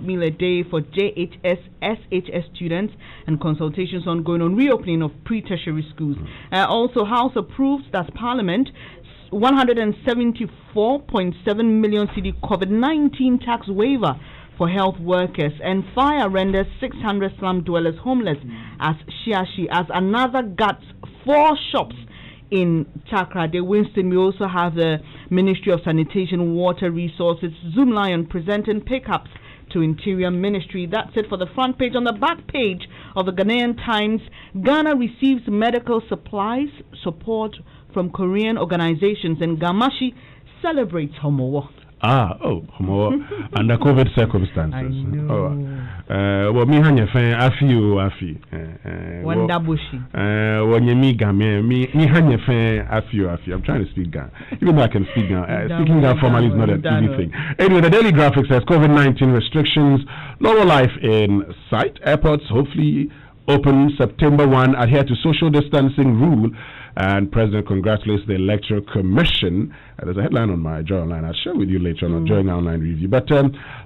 meal a day for JHS, SHS students, and consultations ongoing on reopening of pre-tertiary schools. Also, House approves that Parliament 174.7 million cedi COVID-19 tax waiver for health workers, and fire renders 600 slum dwellers homeless as another guts 4 shops in Takrade, Winston. We also have the Ministry of Sanitation, Water Resources, Zoom Lion presenting pickups to Interior Ministry. That's it for the front page. On the back page of the Ghanaian Times, Ghana receives medical supplies support from Korean organizations, and Gamashi celebrates Homowo. Homowo under COVID circumstances. I know. Well, me hanya fe afi. Wanda Bushi. Me hanya fe afi. I'm trying to speak Ghana. Even though I can speak Ghana. Speaking Ghana formally is not an easy thing. Anyway, the Daily Graphic says COVID-19 restrictions, lower life in sight. Airports hopefully open September 1, adhere to social distancing rule. And President congratulates the Electoral Commission. There's a headline on my Joy Online. I'll share with you later on Joy Online review. But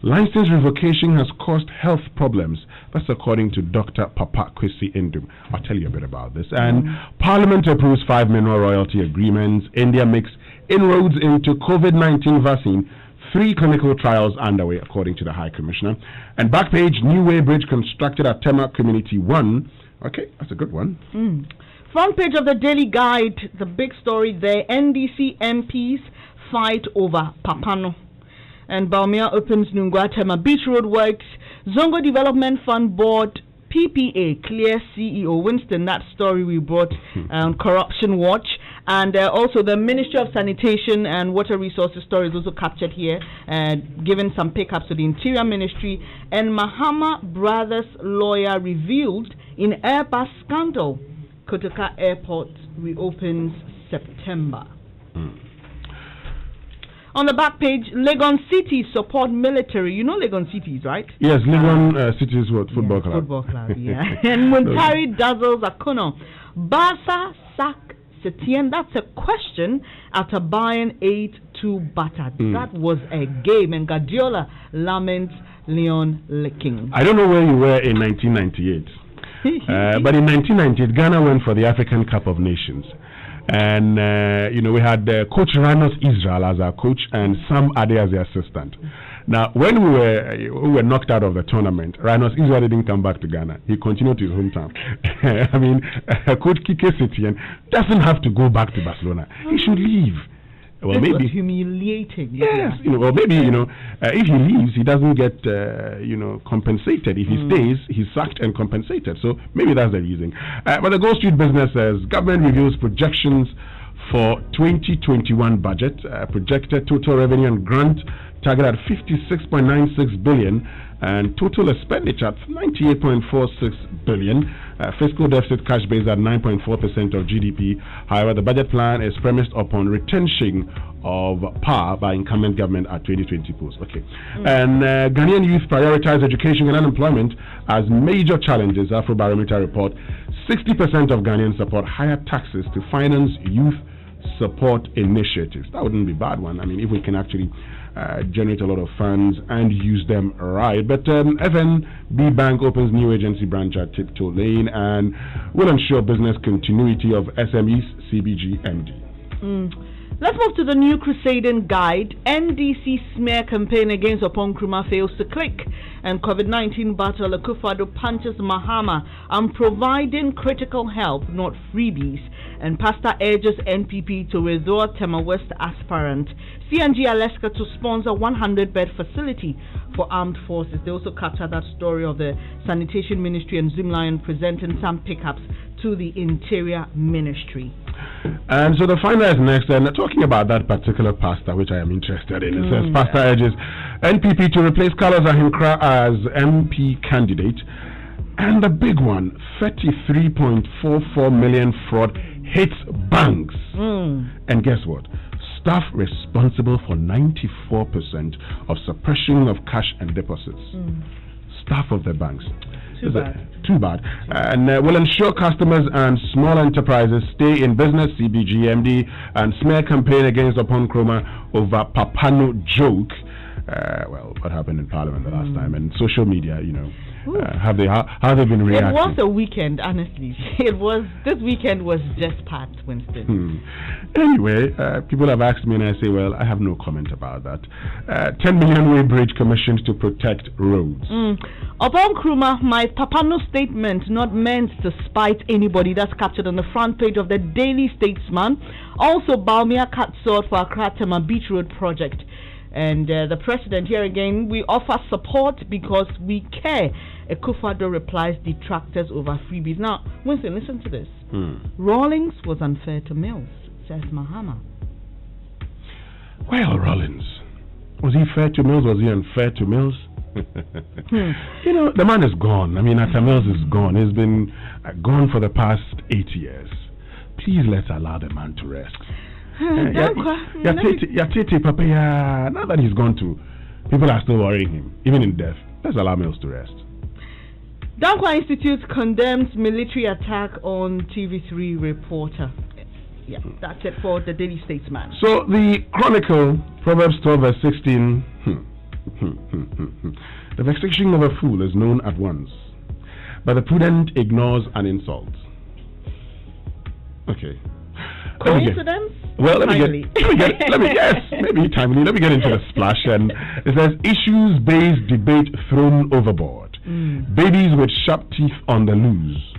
license revocation has caused health problems. That's according to Dr. Papa Kwesi Indum. I'll tell you a bit about this. And Parliament approves 5 mineral royalty agreements. India makes inroads into COVID-19 vaccine. 3 clinical trials underway, according to the High Commissioner. And back page, New Way Bridge constructed at Tema Community 1. Okay, that's a good one. Front page of the Daily Guide, the big story there, NDC MPs fight over Papano. And Baumia opens Nungwatema Beach Road Works, Zongo Development Fund Board, PPA, clear CEO Winston, that story we brought on Corruption Watch. And also the Ministry of Sanitation and Water Resources story is also captured here, giving some pickups to the Interior Ministry. And Mahama Brothers lawyer revealed in Airbus scandal, Kotoka Airport reopens September. On the back page, Legon City support military. You know Legon Cities, right? Yes, Legon City is what? Football club. Football club, yeah. And Muntari dazzles Akuno. Barca sack Setien. That's a question after buying 8-2 battered. That was a game, and Guardiola laments Leon licking. I don't know where you were in 1998. But in 1998, Ghana went for the African Cup of Nations. And, we had Coach Ranos Israel as our coach and Sam Ade as the assistant. Now, when we were knocked out of the tournament, Ranos Israel didn't come back to Ghana. He continued to his hometown. I mean, Coach Kike Setien doesn't have to go back to Barcelona. He should leave. Well, this maybe was humiliating. Yes, or maybe if he leaves, he doesn't get compensated. If he stays, he's sacked and compensated. So maybe that's the reason. But the Gold Street Business says government reviews projections for 2021 budget. Projected total revenue and grant target at 56.96 billion. And total expenditure at 98.46 billion. Fiscal deficit cash base at 9.4% of GDP. However, the budget plan is premised upon retention of power by incumbent government at 2020 post. Okay. And Ghanaian youth prioritize education and unemployment as major challenges. Afrobarometer report, 60% of Ghanaians support higher taxes to finance youth support initiatives. That wouldn't be a bad one. I mean, if we can actually generate a lot of funds and use them right. But FNB Bank opens new agency branch at Tiptoe Lane and will ensure business continuity of SMEs, CBG MD. Let's move to the new Crusading Guide. NDC smear campaign against Opon Nkrumah fails to click. And COVID-19 battle, Akufo-Addo punches Mahama. I'm providing critical help, not freebies. And Pastor urges NPP to withdraw Tema West aspirant. CNG Alaska to sponsor 100-bed facility for armed forces. They also captured that story of the Sanitation Ministry and Zoom Lion presenting some pickups to the Interior Ministry. And so the final is next, and talking about that particular pastor, which I am interested in. It says, Pastor urges NPP to replace Carlos Ahinkra as MP candidate. And the big one, 33.44 million fraud hits banks. And guess what? Staff responsible for 94% of suppression of cash and deposits. Staff of the banks. Too bad. And will ensure customers and small enterprises stay in business. CBG MD and smear campaign against Opon Nkrumah over Papano joke. well, what happened in Parliament the last time, and social media, how have they been reacting? It was a weekend, honestly. This weekend was just packed, Winston. Anyway, people have asked me, and I say, well, I have no comment about that. 10 million way bridge commissioned to protect roads. Upon Nkrumah, my Papano statement not meant to spite anybody. That's captured on the front page of the Daily Statesman. Also, Bawumia cut sword for Accra Tema Beach Road project. And the president here again, we offer support because we care. Akufo-Addo replies detractors over freebies. Now, Winston, listen to this. Rawlings was unfair to Mills, says Mahama. Well, Rawlings, was he fair to Mills? Was he unfair to Mills? The man is gone. I mean, Atta Mills is gone. He's been gone for the past 8 years. Please let's allow the man to rest. Now that he's gone too, people are still worrying him, even in death. Let's allow Mills to rest. Dankwa Institute condemns military attack on TV3 reporter. Yeah, that's it for the Daily Statesman. So the Chronicle, Proverbs 12 verse 16. The vexation of a fool is known at once, but the prudent ignores an insult. Okay. Coincidence? Let me get into the splash. And it says issues-based debate thrown overboard. Babies with sharp teeth on the loose.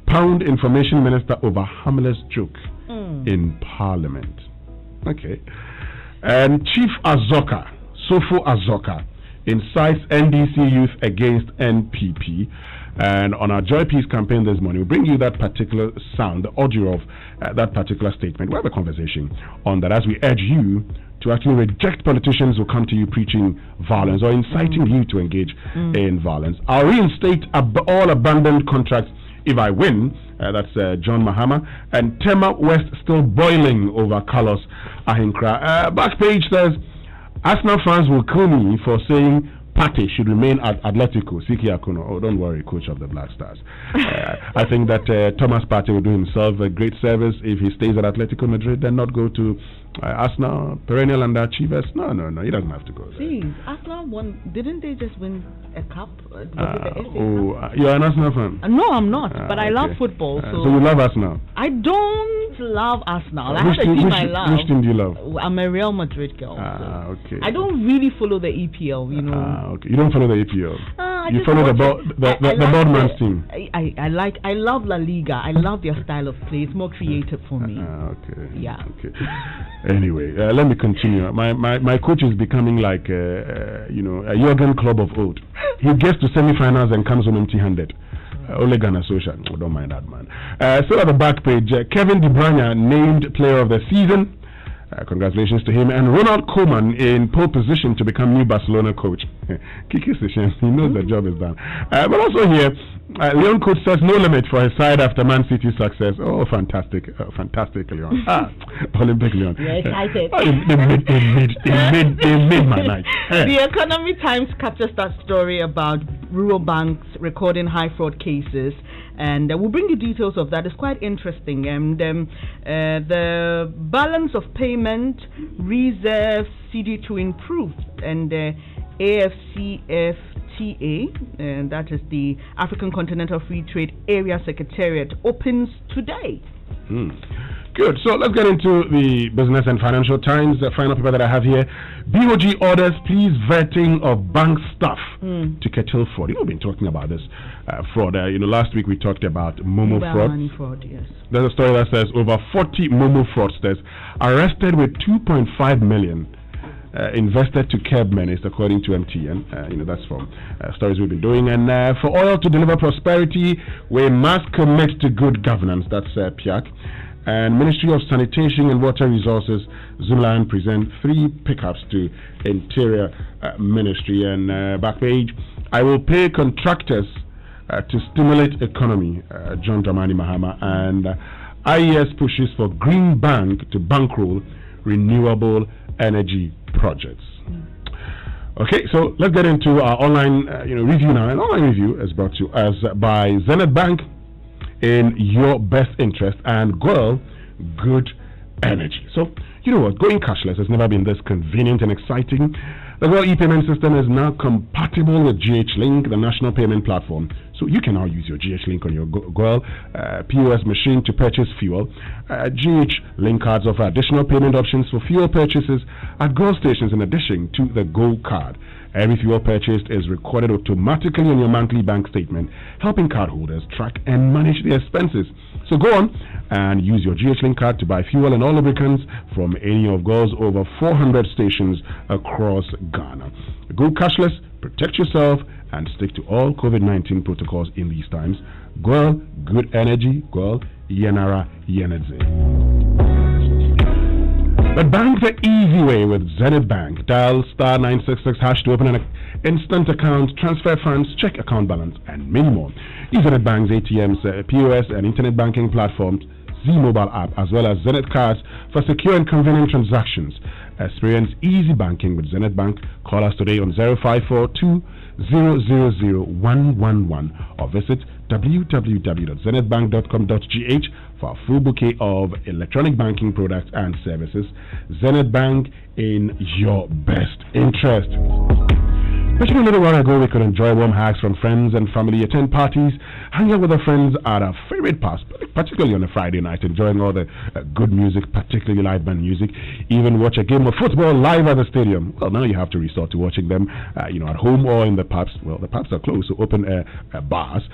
Pound information minister over harmless joke in Parliament. Okay. And Chief Azoka, Sofo Azoka, incites NDC youth against NPP. And on our Joy Peace campaign this morning, we'll bring you that particular sound, the audio of that particular statement. We'll have a conversation on that as we urge you to actually reject politicians who come to you preaching violence or inciting you to engage in violence. I'll reinstate all abandoned contracts if I win. That's John Mahama. And Tema West still boiling over Carlos Ahinkra. Back page says, Arsenal fans will kill me for saying Partey should remain at Atletico. Siki Akuno, oh, don't worry, coach of the Black Stars. I think that Thomas Partey will do himself a great service if he stays at Atletico Madrid and not go to Arsenal, perennial underachievers. No, he doesn't have to go there. Jeez, Arsenal won. Didn't they just win a cup? You're an Arsenal fan? No, I'm not, but I love football. So you love Arsenal? I don't love Arsenal. I have a team I love. Which team do you love? I'm a Real Madrid girl. Okay. I don't really follow the EPL, Okay. You don't follow the EPL. You follow the Boardman's team. I love La Liga. I love their style of play. It's more creative for me. Okay. Yeah. Okay. Anyway, let me continue. My coach is becoming like a Jurgen Klopp of old. He gets to semi-finals and comes home empty-handed. Ole Gunnar Solskjaer. Don't mind that man. Still at the back page, Kevin De Bruyne named player of the season. Congratulations to him. And Ronald Koeman in pole position to become new Barcelona coach. Kiki Session, he knows the job is done. But also here, Leon coach says no limit for his side after Man City's success. Oh, fantastic. Fantastic, Leon. Olympic Leon. You're excited. They made my night. The Economy Times captures that story about rural banks recording high fraud cases. And we'll bring you details of that. It's quite interesting. And the balance of payment reserves CD to improve. And AFCFTA, and that is the African Continental Free Trade Area Secretariat, opens today. Good. So let's get into the Business and Financial Times. The final paper that I have here. BOG orders please vetting of bank staff to curtail fraud. We've been talking about this fraud. Last week we talked about Momo fraud. Money fraud, yes. There's a story that says over 40 Momo fraudsters arrested with 2.5 million invested to curb menace, according to MTN. That's from stories we've been doing. And for oil to deliver prosperity, we must commit to good governance. That's PIAC. And Ministry of Sanitation and Water Resources, Zumland present 3 pickups to Interior Ministry. And back page, I will pay contractors to stimulate economy, John Dramani Mahama. And IES pushes for Green Bank to bankroll renewable energy projects. Okay, so let's get into our online review now. An online review is brought to us by Zenith Bank, in your best interest, and GOIL Good Energy. So, you know what? Going cashless has never been this convenient and exciting. The Goal e-payment system is now compatible with GH-Link, the national payment platform. So you can now use your GH-Link on your Goal POS machine to purchase fuel. GH-Link cards offer additional payment options for fuel purchases at Goal stations in addition to the Goal card. Every fuel purchased is recorded automatically on your monthly bank statement, helping cardholders track and manage their expenses. So go on and use your GH-Link card to buy fuel and all lubricants from any of Goal's over 400 stations across Ghana. Go cashless, protect yourself, and stick to all COVID-19 protocols in these times. Goal, good energy. Goal, Yenara Yenadze. But bank the easy way with Zenith Bank. Dial *966# to open an instant account, transfer funds, check account balance, and many more. Use Zenith Bank's ATMs, POS, and internet banking platforms, Z mobile app, as well as Zenith cards for secure and convenient transactions. Experience easy banking with Zenith Bank. Call us today on 0542 000-111 or visit www.zenithbank.com.gh for a full bouquet of electronic banking products and services. Zenith Bank, in your best interest. Especially a little while ago, we could enjoy warm hugs from friends and family, attend parties, hang out with our friends at our favorite pubs, particularly on a Friday night, enjoying all the good music, particularly live band music, even watch a game of football live at the stadium. Well, now you have to resort to watching them, at home or in the pubs. Well, the pubs are closed, so open air bars.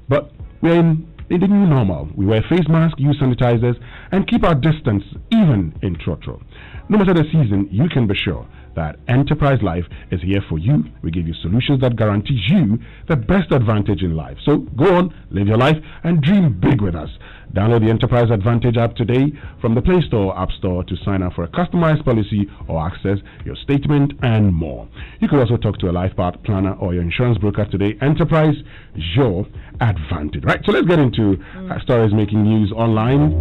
But we're in the new normal. We wear face masks, use sanitizers, and keep our distance, even in Trotro. No matter the season, you can be sure that Enterprise Life is here for you. We give you solutions that guarantee you the best advantage in life. So go on, live your life, and dream big with us. Download the Enterprise Advantage app today from the Play Store, App Store to sign up for a customized policy or access your statement and more. You can also talk to a life part planner or your insurance broker today. Enterprise, your advantage. Right, so let's get into stories making news online.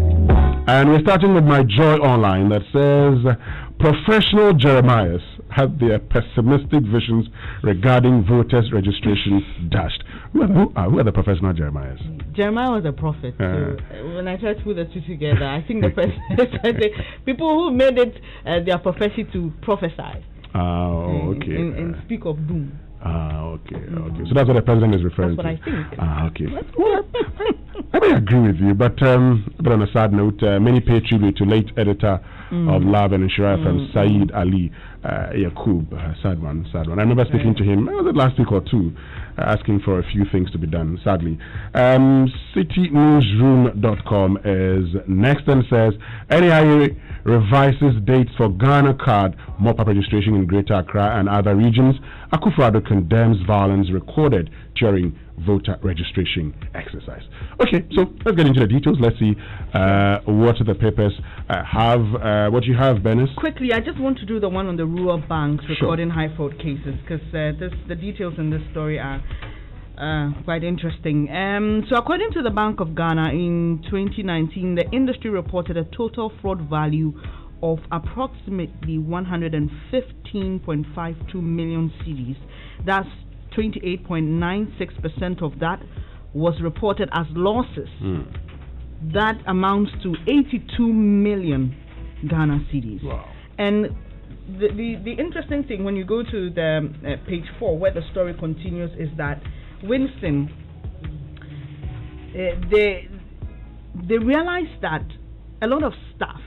And we're starting with My Joy Online that says professional Jeremiahs had their pessimistic visions regarding voters' registration dashed. Who are the professional Jeremiahs? Jeremiah was a prophet. So when I tried to put the two together, I think the people who made it their prophecy to prophesy. Okay. And speak of doom. Okay. So that's what the president is referring to. That's what I think. Okay. Well, I may agree with you, but on a sad note, many pay tribute to late editor of Love and Inshira FM, Saeed Ali Yaqub. Sad one. I remember speaking to him, was it last week or two, asking for a few things to be done, sadly. CityNewsroom.com is next and says, NAIA revises dates for Ghana card mop-up registration in Greater Accra and other regions. Akufo-Addo condemns violence recorded during voter registration exercise. Okay, so let's get into the details. Let's see what the papers have. What you have, Bernice? Quickly, I just want to do the one on the rural banks recording high fraud cases, because the details in this story are quite interesting. So according to the Bank of Ghana, in 2019, the industry reported a total fraud value of approximately 115.52 million cedis. That's 28.96% of that was reported as losses. That amounts to 82 million Ghana cedis. Wow. And the interesting thing, when you go to the page 4, where the story continues, is that Winston, they realized that a lot of staff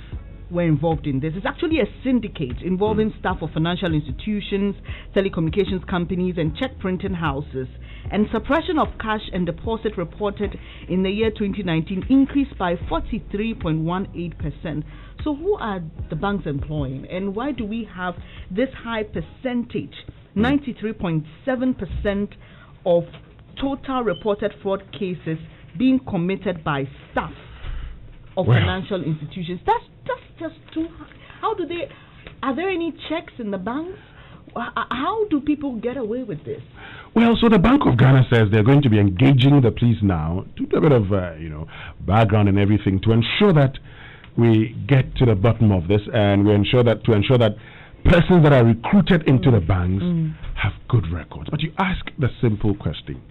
were involved in this. It's actually a syndicate involving staff of financial institutions, telecommunications companies, and check printing houses. And suppression of cash and deposit reported in the year 2019 increased by 43.18%. So who are the banks employing, and why do we have this high percentage, 93.7% of total reported fraud cases being committed by staff of financial institutions? That's just too high. How do they? Are there any checks in the banks? How do people get away with this? Well, so the Bank of Ghana says they're going to be engaging the police now to do a bit of background and everything to ensure that we get to the bottom of this, and to ensure that persons that are recruited into the banks have good records. But you ask the simple question: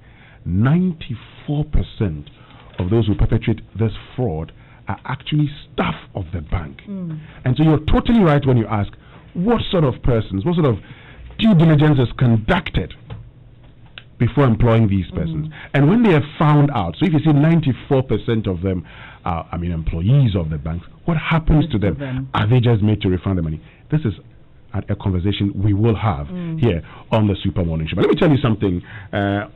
94% of those who perpetrate this fraud are actually staff of the bank. And so you're totally right when you ask, what sort of persons, what sort of due diligence is conducted before employing these persons. And when they are found out, so if you see 94% of them are, employees of the banks, what happens to them? Are they just made to refund the money? This is a conversation we will have here on the Super Morning Show. But let me tell you something.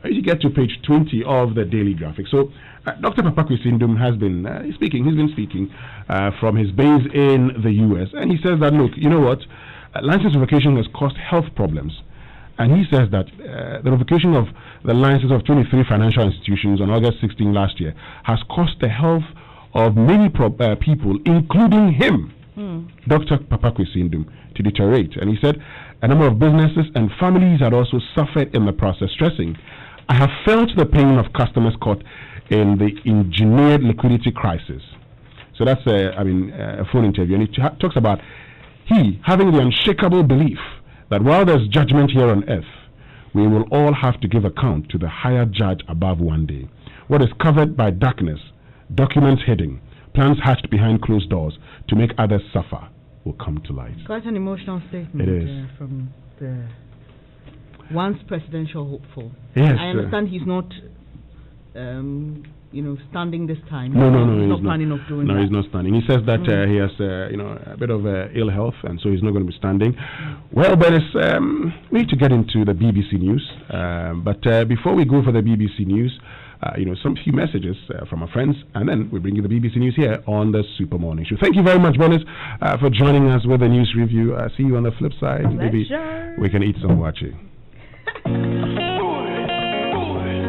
You get to page 20 of the Daily Graphic. So Dr. Papakwe Sindum has been speaking. He's been speaking from his base in the U.S. And he says that, look, you know what? License revocation has caused health problems. And he says that the revocation of the licenses of 23 financial institutions on August 16 last year has cost the health of many people, including him, Dr. Papakwe Sindum, to deteriorate. And he said a number of businesses and families had also suffered in the process, stressing, I have felt the pain of customers caught in the engineered liquidity crisis. So that's a phone interview. And he talks about he having the unshakable belief that while there's judgment here on earth, we will all have to give account to the higher judge above one day. What is covered by darkness, documents hidden, plans hatched behind closed doors to make others suffer will come to light. Quite an emotional statement. It is. From the once presidential hopeful. Yes. I understand he's not standing this time. No, he's not planning of doing that. No, he's not standing. He says that he has, a bit of ill health, and so he's not going to be standing. Well, but we need to get into the BBC News. But before we go for the BBC News, some few messages from our friends, and then we bring you the BBC News here on the Super Morning Show. Thank you very much, Bernice, for joining us with the news review. See you on the flip side. Pleasure. Maybe we can eat some wachi.